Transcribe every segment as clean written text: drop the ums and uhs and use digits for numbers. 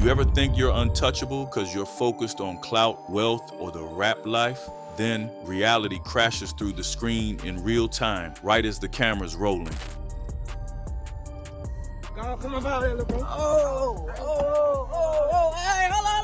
You ever think you're untouchable because you're focused on clout, wealth, or the rap life? Then reality crashes through the screen in real time, right as the camera's rolling. God, come up out here, bro. Oh, hey, hold on.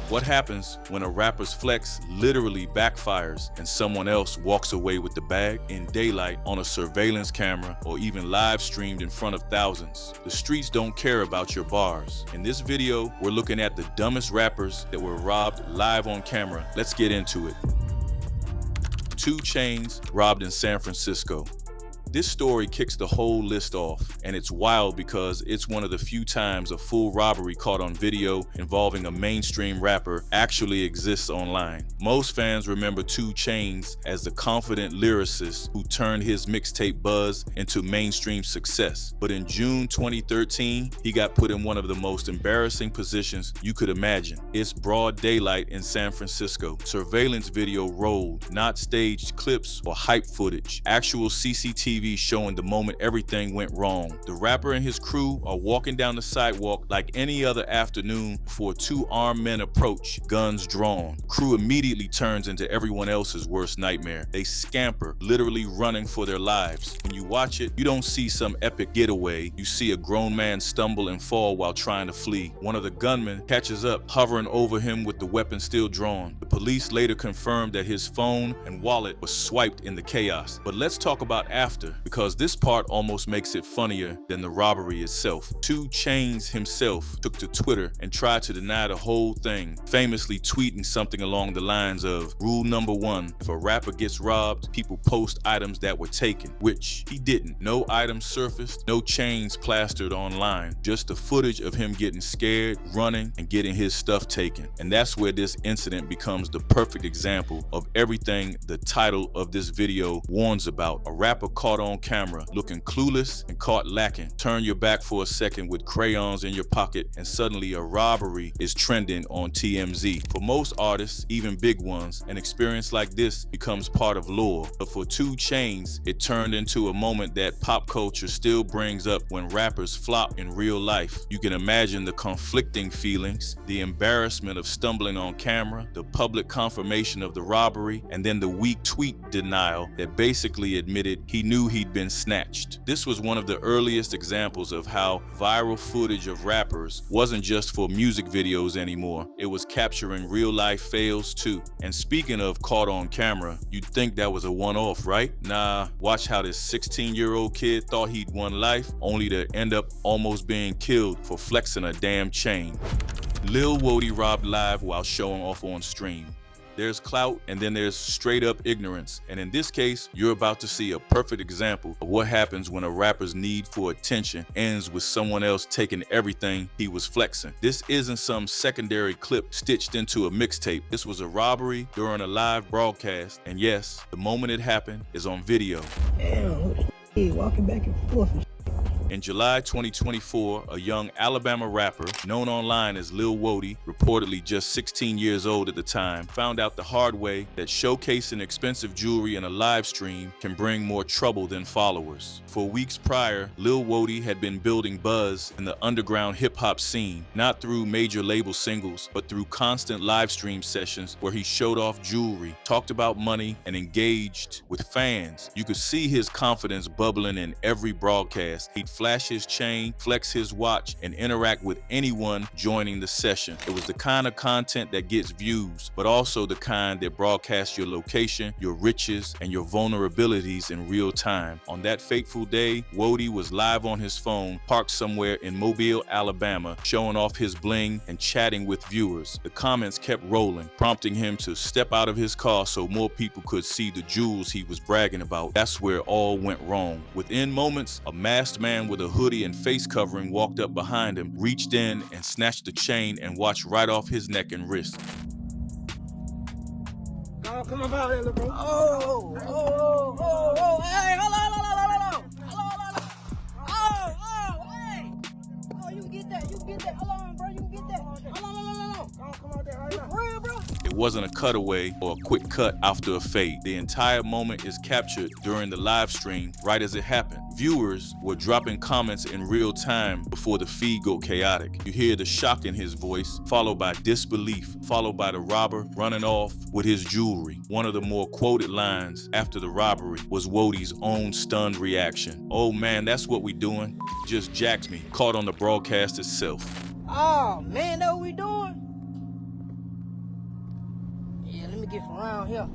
What happens when a rapper's flex literally backfires and someone else walks away with the bag in daylight on a surveillance camera or even live streamed in front of thousands? The streets don't care about your bars. In this video, we're looking at the dumbest rappers that were robbed live on camera. Let's get into it. 2 Chainz robbed in San Francisco. This story kicks the whole list off, and it's wild because it's one of the few times a full robbery caught on video involving a mainstream rapper actually exists online. Most fans remember 2 Chainz as the confident lyricist who turned his mixtape buzz into mainstream success. But in June 2013, he got put in one of the most embarrassing positions you could imagine. It's broad daylight in San Francisco. Surveillance video rolled, not staged clips or hype footage. Actual CCTV showing the moment everything went wrong. The rapper and his crew are walking down the sidewalk like any other afternoon before 2 armed men approach, guns drawn. Crew immediately turns into everyone else's worst nightmare. They scamper, literally running for their lives. When you watch it, you don't see some epic getaway. You see a grown man stumble and fall while trying to flee. One of the gunmen catches up, hovering over him with the weapon still drawn. The police later confirmed that his phone and wallet was swiped in the chaos. But let's talk about after, because this part almost makes it funnier than the robbery itself. 2 Chainz himself took to Twitter and tried to deny the whole thing, famously tweeting something along the lines of, "Rule number 1, if a rapper gets robbed, people post items that were taken," which he didn't. No items surfaced, no chains plastered online, just the footage of him getting scared, running, and getting his stuff taken. And that's where this incident becomes the perfect example of everything the title of this video warns about. A rapper caught on camera looking clueless and caught lacking. Turn your back for a second with crayons in your pocket and suddenly a robbery is trending on TMZ. For most artists, even big ones, an experience like this becomes part of lore. But for 2 Chainz, it turned into a moment that pop culture still brings up when rappers flop in real life. You can imagine the conflicting feelings, the embarrassment of stumbling on camera, the public confirmation of the robbery, and then the weak tweet denial that basically admitted he knew he'd been snatched. This was one of the earliest examples of how viral footage of rappers wasn't just for music videos anymore. It was capturing real life fails too. And speaking of caught on camera, you'd think that was a one-off, right? Nah, watch how this 16-year-old kid thought he'd won life, only to end up almost being killed for flexing a damn chain. Lil Woadie robbed live while showing off on stream. There's clout and then there's straight up ignorance. And in this case, you're about to see a perfect example of what happens when a rapper's need for attention ends with someone else taking everything he was flexing. This isn't some secondary clip stitched into a mixtape. This was a robbery during a live broadcast. And yes, the moment it happened is on video. Damn, he walking back and forth. In July 2024, a young Alabama rapper, known online as Lil Woadie, reportedly just 16 years old at the time, found out the hard way that showcasing expensive jewelry in a live stream can bring more trouble than followers. For weeks prior, Lil Woadie had been building buzz in the underground hip-hop scene, not through major label singles, but through constant live stream sessions where he showed off jewelry, talked about money, and engaged with fans. You could see his confidence bubbling in every broadcast. He'd flash his chain, flex his watch, and interact with anyone joining the session. It was the kind of content that gets views, but also the kind that broadcasts your location, your riches, and your vulnerabilities in real time. On that fateful day, Woadie was live on his phone, parked somewhere in Mobile, Alabama, showing off his bling and chatting with viewers. The comments kept rolling, prompting him to step out of his car so more people could see the jewels he was bragging about. That's where it all went wrong. Within moments, a masked man with a hoodie and face covering walked up behind him, reached in and snatched the chain and watched right off his neck and wrist. Oh, come up out here, bro. Oh, hey, hold on. Hey. Oh, you can get that. Hold on, bro, you can get that. Hold on. Oh, come out there right now. For real, bro? It wasn't a cutaway or a quick cut after a fade. The entire moment is captured during the live stream right as it happened. viewers were dropping comments in real time before the feed go chaotic. You hear the shock in his voice, followed by disbelief, followed by the robber running off with his jewelry. One of the more quoted lines after the robbery was Woadie's own stunned reaction. "Oh man, that's what we doing. Just jacked me," caught on the broadcast itself. Oh man, that what we doing? Yeah, let me get from around here.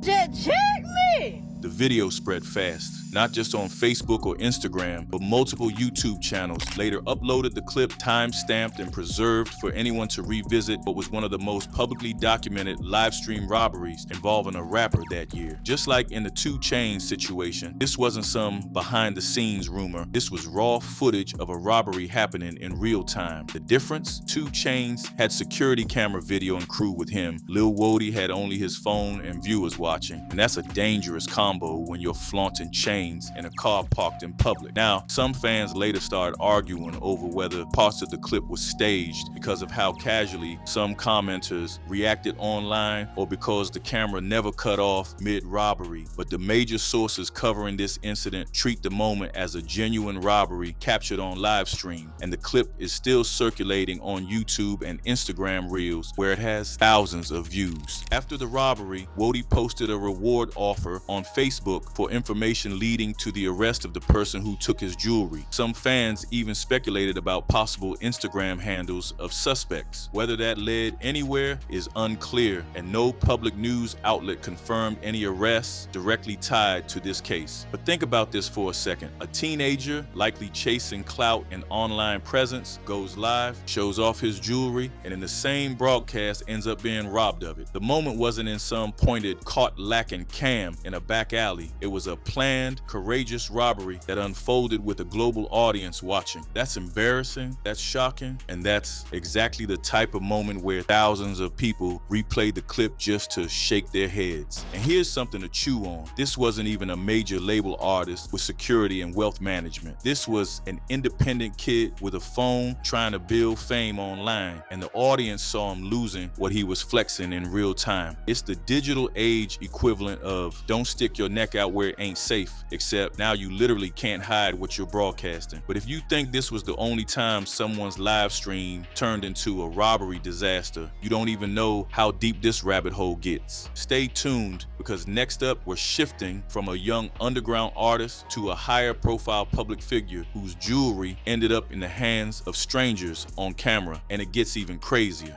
Just check me! The video spread fast, not just on Facebook or Instagram, but multiple YouTube channels later uploaded the clip time-stamped and preserved for anyone to revisit what was one of the most publicly documented live stream robberies involving a rapper that year. Just like in the 2 Chainz situation, this wasn't some behind-the-scenes rumor. This was raw footage of a robbery happening in real time. The difference? 2 Chainz had security camera video and crew with him. Lil Woadie had only his phone and viewers watching, and that's a dangerous combo when you're flaunting chains in a car parked in public. Now, some fans later started arguing over whether parts of the clip was staged because of how casually some commenters reacted online or because the camera never cut off mid-robbery. But the major sources covering this incident treat the moment as a genuine robbery captured on live stream, and the clip is still circulating on YouTube and Instagram Reels, where it has thousands of views. After the robbery, Woadie posted a reward offer on Facebook for information leading to the arrest of the person who took his jewelry. Some fans even speculated about possible Instagram handles of suspects. Whether that led anywhere is unclear, and no public news outlet confirmed any arrests directly tied to this case. But think about this for a second. A teenager, likely chasing clout and online presence, goes live, shows off his jewelry, and in the same broadcast ends up being robbed of it. The moment wasn't in some pointed caught lacking cam in a back alley. It was a planned, courageous robbery that unfolded with a global audience watching. That's embarrassing, that's shocking, and that's exactly the type of moment where thousands of people replay the clip just to shake their heads. And here's something to chew on. This wasn't even a major label artist with security and wealth management. This was an independent kid with a phone trying to build fame online, and the audience saw him losing what he was flexing in real time. It's the digital age equivalent of don't stick your neck out where it ain't safe, except now you literally can't hide what you're broadcasting. But if you think this was the only time someone's live stream turned into a robbery disaster, you don't even know how deep this rabbit hole gets. Stay tuned, because next up we're shifting from a young underground artist to a higher profile public figure whose jewelry ended up in the hands of strangers on camera, and it gets even crazier.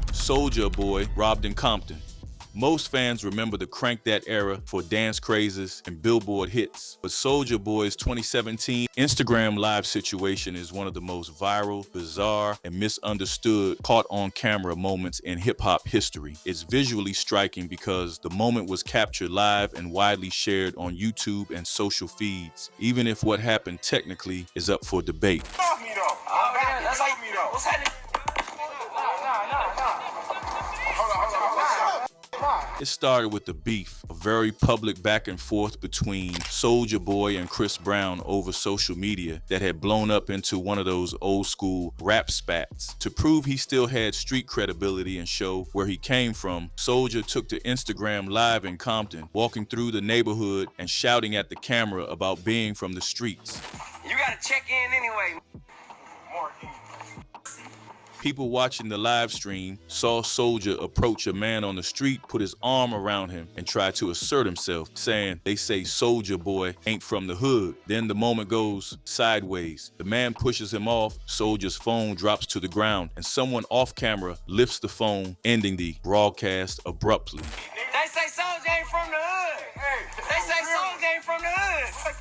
Soulja Boy robbed in Compton. Most fans remember the Crank That era for dance crazes and Billboard hits, but Soulja Boy's 2017 Instagram Live situation is one of the most viral, bizarre, and misunderstood caught-on-camera moments in hip-hop history. It's visually striking because the moment was captured live and widely shared on YouTube and social feeds, even if what happened technically is up for debate. What's happening? It started with the beef, a very public back and forth between Soulja Boy and Chris Brown over social media that had blown up into one of those old school rap spats. To prove he still had street credibility and show where he came from, Soulja took to Instagram Live in Compton, walking through the neighborhood and shouting at the camera about being from the streets. You gotta check in anyway. People watching the live stream saw Soulja approach a man on the street, put his arm around him, and try to assert himself, saying, "They say Soulja Boy ain't from the hood." Then the moment goes sideways. The man pushes him off, Soulja's phone drops to the ground, and someone off camera lifts the phone, ending the broadcast abruptly. They say Soulja ain't from the hood. They say Soulja ain't from the hood.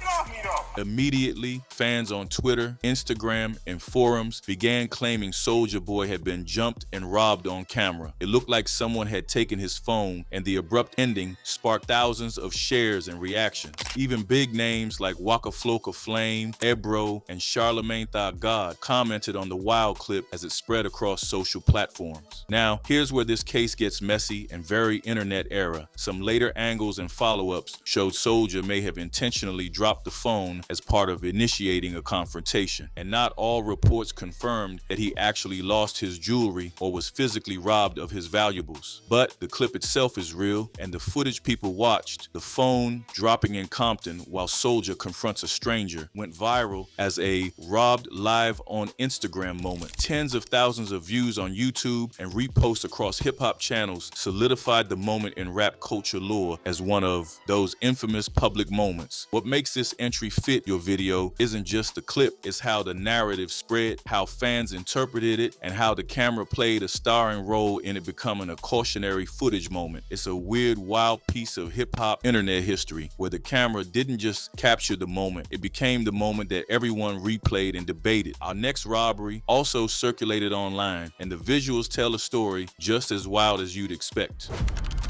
Get off me though. Immediately, fans on Twitter, Instagram, and forums began claiming Soulja Boy had been jumped and robbed on camera. It looked like someone had taken his phone, and the abrupt ending sparked thousands of shares and reactions. Even big names like Waka Flocka Flame, Ebro, and Charlemagne Tha God commented on the wild clip as it spread across social platforms. Now, here's where this case gets messy and very internet era. Some later angles and follow-ups showed Soulja may have intentionally dropped the phone phone as part of initiating a confrontation. And not all reports confirmed that he actually lost his jewelry or was physically robbed of his valuables. But the clip itself is real, and the footage people watched, the phone dropping in Compton while Soulja confronts a stranger, went viral as a robbed live on Instagram moment. Tens of thousands of views on YouTube and reposts across hip-hop channels solidified the moment in rap culture lore as one of those infamous public moments. What makes this entry fit your video isn't just the clip, it's how the narrative spread, how fans interpreted it, and how the camera played a starring role in it becoming a cautionary footage moment. It's a weird, wild piece of hip-hop internet history where the camera didn't just capture the moment, it became the moment that everyone replayed and debated. Our next robbery also circulated online, and the visuals tell a story just as wild as you'd expect.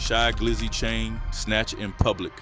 Shy Glizzy chain, snatch in public.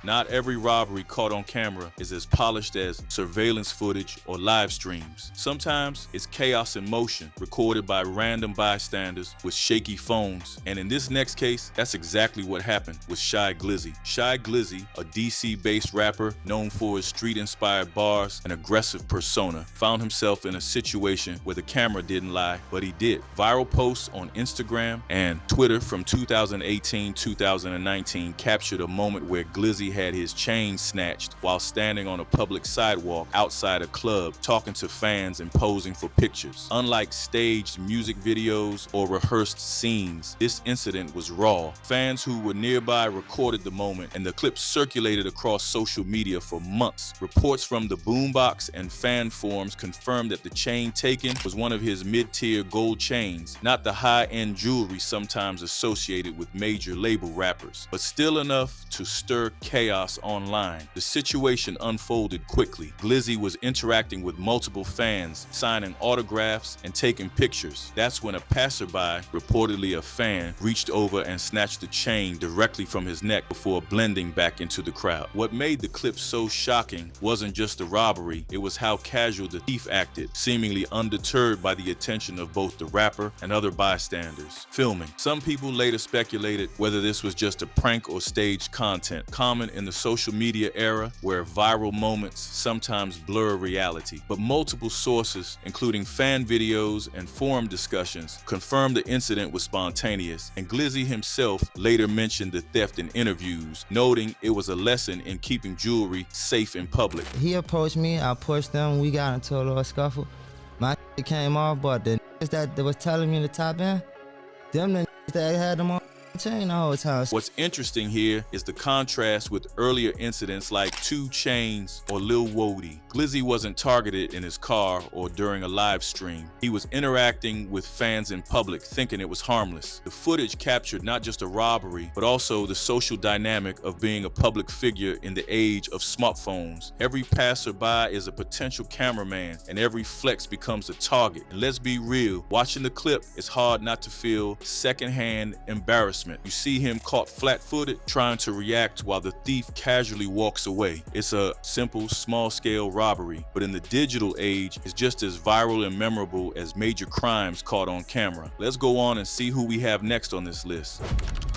Not every robbery caught on camera is as polished as surveillance footage or live streams. Sometimes it's chaos in motion, recorded by random bystanders with shaky phones. And in this next case, that's exactly what happened with Shy Glizzy. Shy Glizzy, a DC-based rapper known for his street-inspired bars and aggressive persona, found himself in a situation where the camera didn't lie, but he did. Viral posts on Instagram and Twitter from 2018-2019 captured a moment where Glizzy had his chain snatched while standing on a public sidewalk outside a club, talking to fans and posing for pictures. Unlike staged music videos or rehearsed scenes, this incident was raw. Fans who were nearby recorded the moment, and the clip circulated across social media for months. Reports from the Boombox and fan forums confirmed that the chain taken was one of his mid-tier gold chains, not the high-end jewelry sometimes associated with major label rappers, but still enough to stir chaos online. The situation unfolded quickly. Glizzy was interacting with multiple fans, signing autographs and taking pictures. That's when a passerby, reportedly a fan, reached over and snatched the chain directly from his neck before blending back into the crowd. What made the clip so shocking wasn't just the robbery, it was how casual the thief acted, seemingly undeterred by the attention of both the rapper and other bystanders filming. Some people later speculated whether this was just a prank or staged content, common in the social media era where viral moments sometimes blur reality. But multiple sources, including fan videos and forum discussions, confirmed the incident was spontaneous, and Glizzy himself later mentioned the theft in interviews, noting it was a lesson in keeping jewelry safe in public. He approached me, I pushed him, we got into a little scuffle. My came off, but the that was telling me to top in, them the that had them on chain the whole time. What's interesting here is the contrast with earlier incidents like 2 Chainz or Lil Woadie. Glizzy wasn't targeted in his car or during a live stream. He was interacting with fans in public, thinking it was harmless. The footage captured not just a robbery, but also the social dynamic of being a public figure in the age of smartphones. Every passerby is a potential cameraman, and every flex becomes a target. And let's be real, watching the clip, it's hard not to feel secondhand embarrassment. You see him caught flat-footed, trying to react while the thief casually walks away. It's a simple, small-scale robbery, but in the digital age, it's just as viral and memorable as major crimes caught on camera. Let's go on and see who we have next on this list.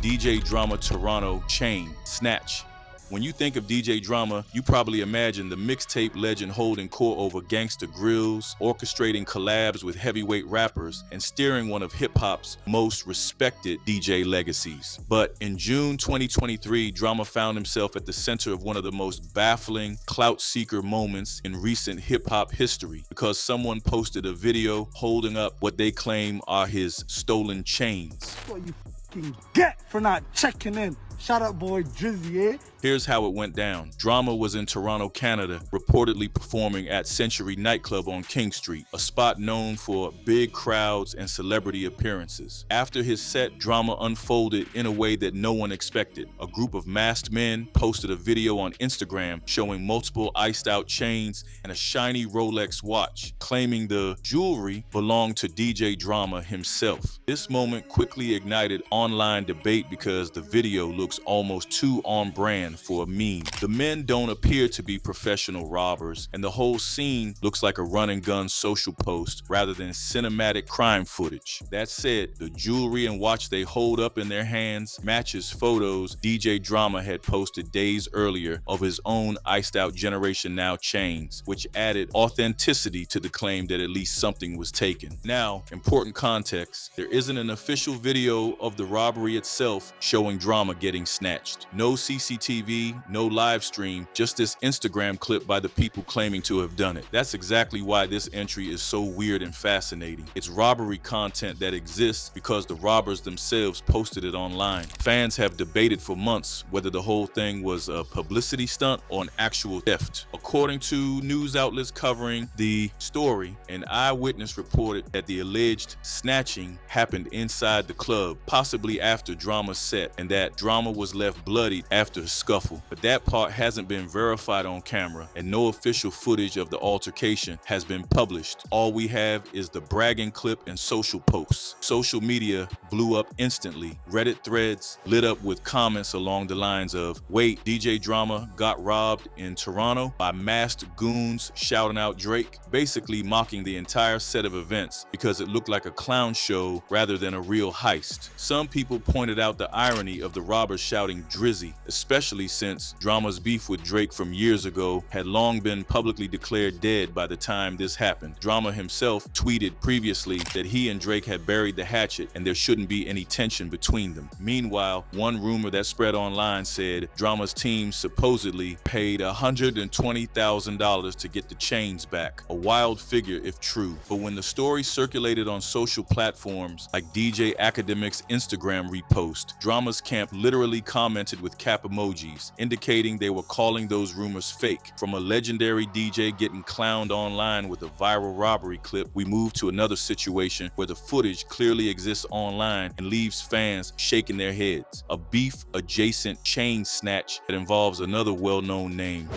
DJ Drama Toronto Chain, Snatch. When you think of DJ Drama, you probably imagine the mixtape legend holding court over gangster grills, orchestrating collabs with heavyweight rappers, and steering one of hip-hop's most respected DJ legacies. But in June 2023, Drama found himself at the center of one of the most baffling clout-seeker moments in recent hip-hop history, because someone posted a video holding up what they claim are his stolen chains. What you f***ing get for not checking in? Shout out boy Drizzy, eh? Here's how it went down. Drama was in Toronto, Canada, reportedly performing at Century Nightclub on King Street, a spot known for big crowds and celebrity appearances. After his set, Drama unfolded in a way that no one expected. A group of masked men posted a video on Instagram showing multiple iced out chains and a shiny Rolex watch, claiming the jewelry belonged to DJ Drama himself. This moment quickly ignited online debate because the video looked looks almost too on brand for a meme. The men don't appear to be professional robbers, and the whole scene looks like a run and gun social post rather than cinematic crime footage. That said, the jewelry and watch they hold up in their hands matches photos DJ Drama had posted days earlier of his own iced out Generation Now Chainz, which added authenticity to the claim that at least something was taken. Now, important context, there isn't an official video of the robbery itself showing Drama getting snatched. No CCTV, no live stream, just this Instagram clip by the people claiming to have done it. That's exactly why this entry is so weird and fascinating. It's robbery content that exists because the robbers themselves posted it online. Fans have debated for months whether the whole thing was a publicity stunt or an actual theft. According to news outlets covering the story, an eyewitness reported that the alleged snatching happened inside the club, possibly after Drama's set, and that Drama was left bloodied after the scuffle. But that part hasn't been verified on camera, and no official footage of the altercation has been published. All we have is the bragging clip and social posts. Social media blew up instantly. Reddit threads lit up with comments along the lines of, "Wait, DJ Drama got robbed in Toronto by masked goons shouting out Drake," basically mocking the entire set of events because it looked like a clown show rather than a real heist. Some people pointed out the irony of the robbers shouting Drizzy, especially since Drama's beef with Drake from years ago had long been publicly declared dead by the time this happened. Drama himself tweeted previously that he and Drake had buried the hatchet and there shouldn't be any tension between them. Meanwhile, one rumor that spread online said Drama's team supposedly paid $120,000 to get the Chainz back. A wild figure if true, but when the story circulated on social platforms like DJ Academic's Instagram repost, Drama's camp literally commented with cap emojis, indicating they were calling those rumors fake. From a legendary DJ getting clowned online with a viral robbery clip, we move to another situation where the footage clearly exists online and leaves fans shaking their heads. A beef-adjacent chain snatch that involves another well-known name,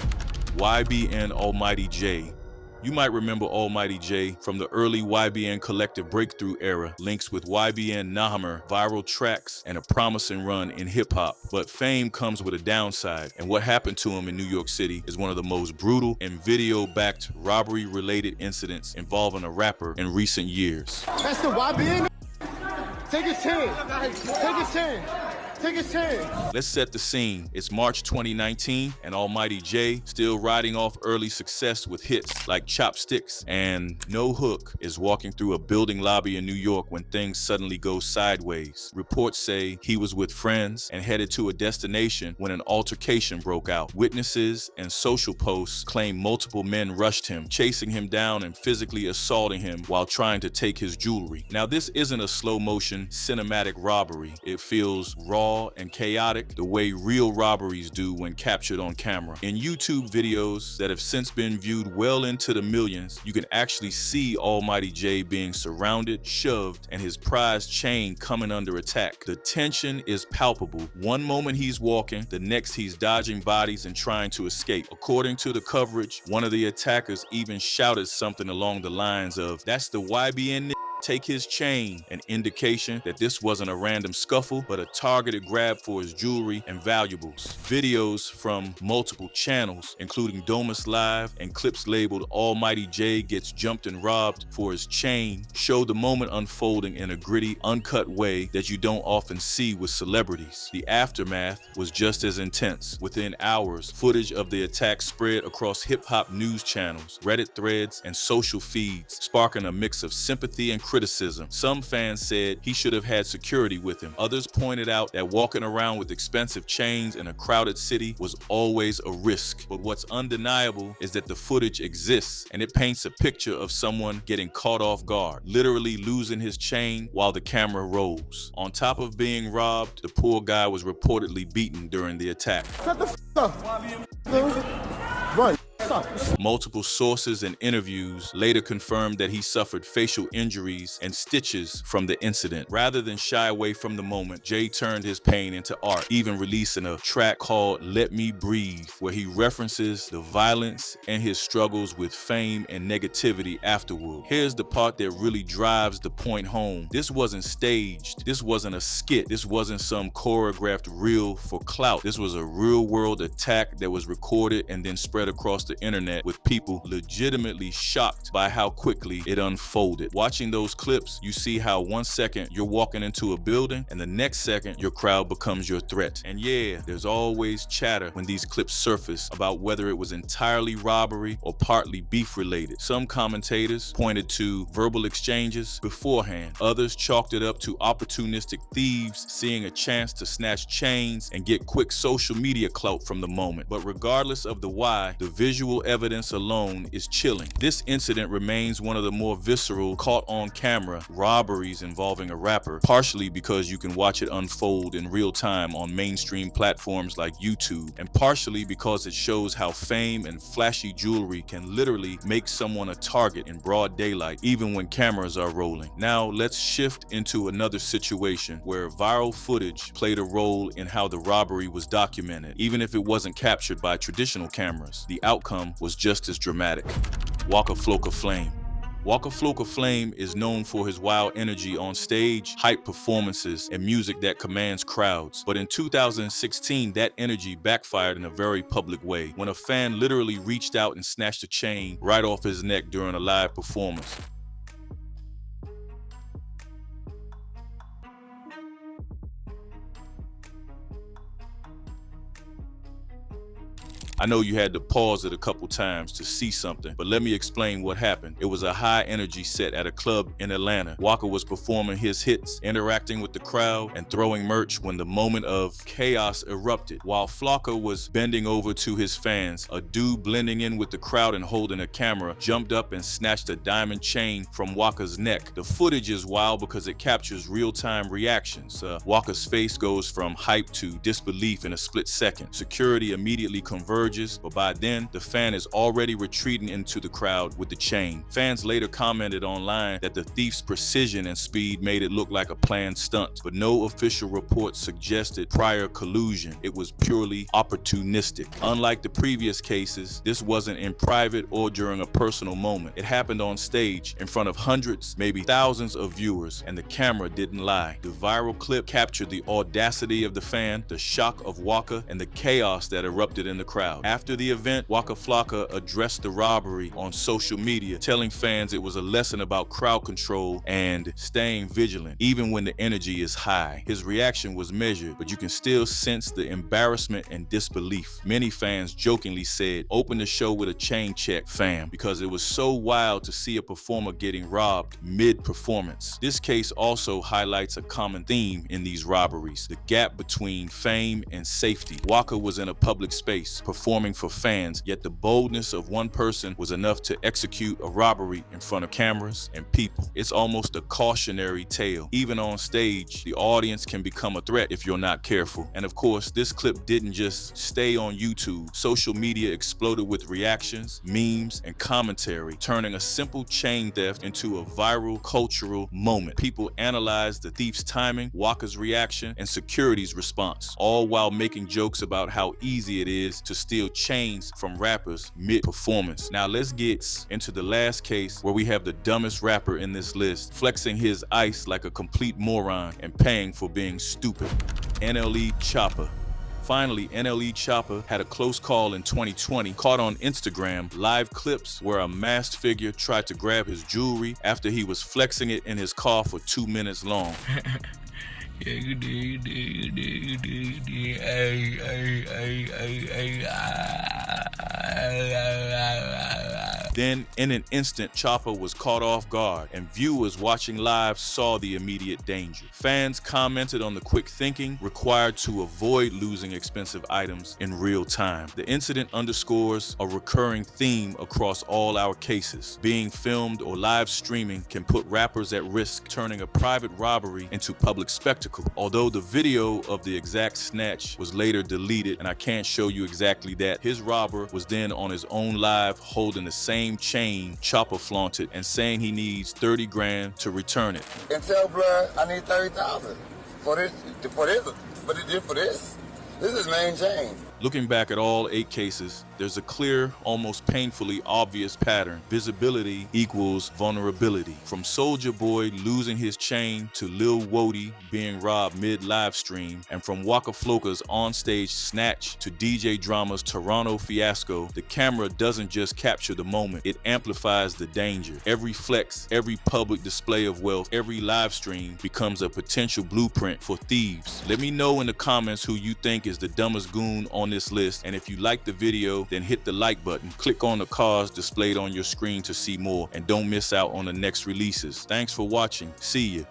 YBN Almighty Jay. You might remember Almighty Jay from the early YBN Collective Breakthrough era, links with YBN Nahamer, viral tracks, and a promising run in hip-hop. But fame comes with a downside, and what happened to him in New York City is one of the most brutal and video-backed robbery-related incidents involving a rapper in recent years. That's the YBN. Take his chance. Take his chance. Take his chance. Let's set the scene. It's March 2019, and Almighty Jay, still riding off early success with hits like Chopsticks and No Hook, is walking through a building lobby in New York when things suddenly go sideways. Reports say he was with friends and headed to a destination when an altercation broke out. Witnesses and social posts claim multiple men rushed him, chasing him down and physically assaulting him while trying to take his jewelry. Now, this isn't a slow-motion cinematic robbery. It feels raw and chaotic the way real robberies do when captured on camera. In YouTube videos that have since been viewed well into the millions, you can actually see Almighty Jay being surrounded, shoved, and his prized chain coming under attack. The tension is palpable. One moment he's walking, the next he's dodging bodies and trying to escape. According to the coverage, one of the attackers even shouted something along the lines of, "That's the YBN take his chain," an indication that this wasn't a random scuffle, but a targeted grab for his jewelry and valuables. Videos from multiple channels, including Domus Live and clips labeled Almighty Jay Gets Jumped and Robbed for His Chain, show the moment unfolding in a gritty, uncut way that you don't often see with celebrities. The aftermath was just as intense. Within hours, footage of the attack spread across hip-hop news channels, Reddit threads, and social feeds, sparking a mix of sympathy and criticism. Some fans said he should have had security with him. Others pointed out that walking around with expensive chains in a crowded city was always a risk. But what's undeniable is that the footage exists, and it paints a picture of someone getting caught off guard, literally losing his chain while the camera rolls. On top of being robbed, the poor guy was reportedly beaten during the attack. Shut the f up. Right. Multiple sources and interviews later confirmed that he suffered facial injuries and stitches from the incident. Rather than shy away from the moment, Jay turned his pain into art, even releasing a track called Let Me Breathe, where he references the violence and his struggles with fame and negativity afterward. Here's the part that really drives the point home. This wasn't staged. This wasn't a skit. This wasn't some choreographed reel for clout. This was a real-world attack that was recorded and then spread across the internet, with people legitimately shocked by how quickly it unfolded. Watching those clips, you see how 1 second you're walking into a building and the next second your crowd becomes your threat. And yeah, there's always chatter when these clips surface about whether it was entirely robbery or partly beef related. Some commentators pointed to verbal exchanges beforehand. Others chalked it up to opportunistic thieves seeing a chance to snatch chains and get quick social media clout from the moment. But regardless of the why, the visual evidence alone is chilling. This incident remains one of the more visceral caught on camera robberies involving a rapper, partially because you can watch it unfold in real time on mainstream platforms like YouTube, and partially because it shows how fame and flashy jewelry can literally make someone a target in broad daylight, even when cameras are rolling. Now let's shift into another situation where viral footage played a role in how the robbery was documented. Even if it wasn't captured by traditional cameras, the outcome was just as dramatic. Waka Flocka Flame. Waka Flocka Flame is known for his wild energy on stage, hype performances, and music that commands crowds. But in 2016, that energy backfired in a very public way, when a fan literally reached out and snatched a chain right off his neck during a live performance. I know you had to pause it a couple times to see something, but let me explain what happened. It was a high energy set at a club in Atlanta. Waka was performing his hits, interacting with the crowd, and throwing merch when the moment of chaos erupted. While Flocka was bending over to his fans, a dude blending in with the crowd and holding a camera jumped up and snatched a diamond chain from Waka's neck. The footage is wild because it captures real-time reactions. Waka's face goes from hype to disbelief in a split second. Security immediately converges, but by then, the fan is already retreating into the crowd with the chain. Fans later commented online that the thief's precision and speed made it look like a planned stunt, but no official reports suggested prior collusion. It was purely opportunistic. Unlike the previous cases, this wasn't in private or during a personal moment. It happened on stage in front of hundreds, maybe thousands of viewers, and the camera didn't lie. The viral clip captured the audacity of the fan, the shock of Waka, and the chaos that erupted in the crowd. After the event, Waka Flocka addressed the robbery on social media, telling fans it was a lesson about crowd control and staying vigilant, even when the energy is high. His reaction was measured, but you can still sense the embarrassment and disbelief. Many fans jokingly said, "Open the show with a chain check, fam," because it was so wild to see a performer getting robbed mid-performance. This case also highlights a common theme in these robberies: the gap between fame and safety. Waka was in a public space, performing for fans, yet the boldness of one person was enough to execute a robbery in front of cameras and people. It's almost a cautionary tale. Even on stage, the audience can become a threat if you're not careful. And of course, this clip didn't just stay on YouTube. Social media exploded with reactions, memes, and commentary, turning a simple chain theft into a viral cultural moment. People analyzed the thief's timing, Waka's reaction, and security's response, all while making jokes about how easy it is to steal chains from rappers mid-performance. Now let's get into the last case, where we have the dumbest rapper in this list flexing his ice like a complete moron and paying for being stupid. NLE Choppa. Finally, NLE Choppa had a close call in 2020, caught on Instagram live clips where a masked figure tried to grab his jewelry after he was flexing it in his car for 2 minutes long. Yeah, you did. Hey. Then, in an instant, Choppa was caught off guard, and viewers watching live saw the immediate danger. Fans commented on the quick thinking required to avoid losing expensive items in real time. The incident underscores a recurring theme across all our cases. Being filmed or live streaming can put rappers at risk, turning a private robbery into public spectacle. Although the video of the exact snatch was later deleted, and I can't show you exactly that, his robber was then on his own live holding the same chain Choppa flaunted and saying he needs 30 grand to return it. And tell Blood I need 30,000 for this, but it did for this. This is main chain. Looking back at all 8 cases, there's a clear, almost painfully obvious pattern. Visibility equals vulnerability. From Soulja Boy losing his chain to Lil Woadie being robbed mid-live stream, and from Waka Flocka's onstage snatch to DJ Drama's Toronto fiasco, the camera doesn't just capture the moment, it amplifies the danger. Every flex, every public display of wealth, every live stream becomes a potential blueprint for thieves. Let me know in the comments who you think is the dumbest goon on this list, and if you like the video, then hit the like button. Click on the cars displayed on your screen to see more, and don't miss out on the next releases. Thanks for watching. See ya.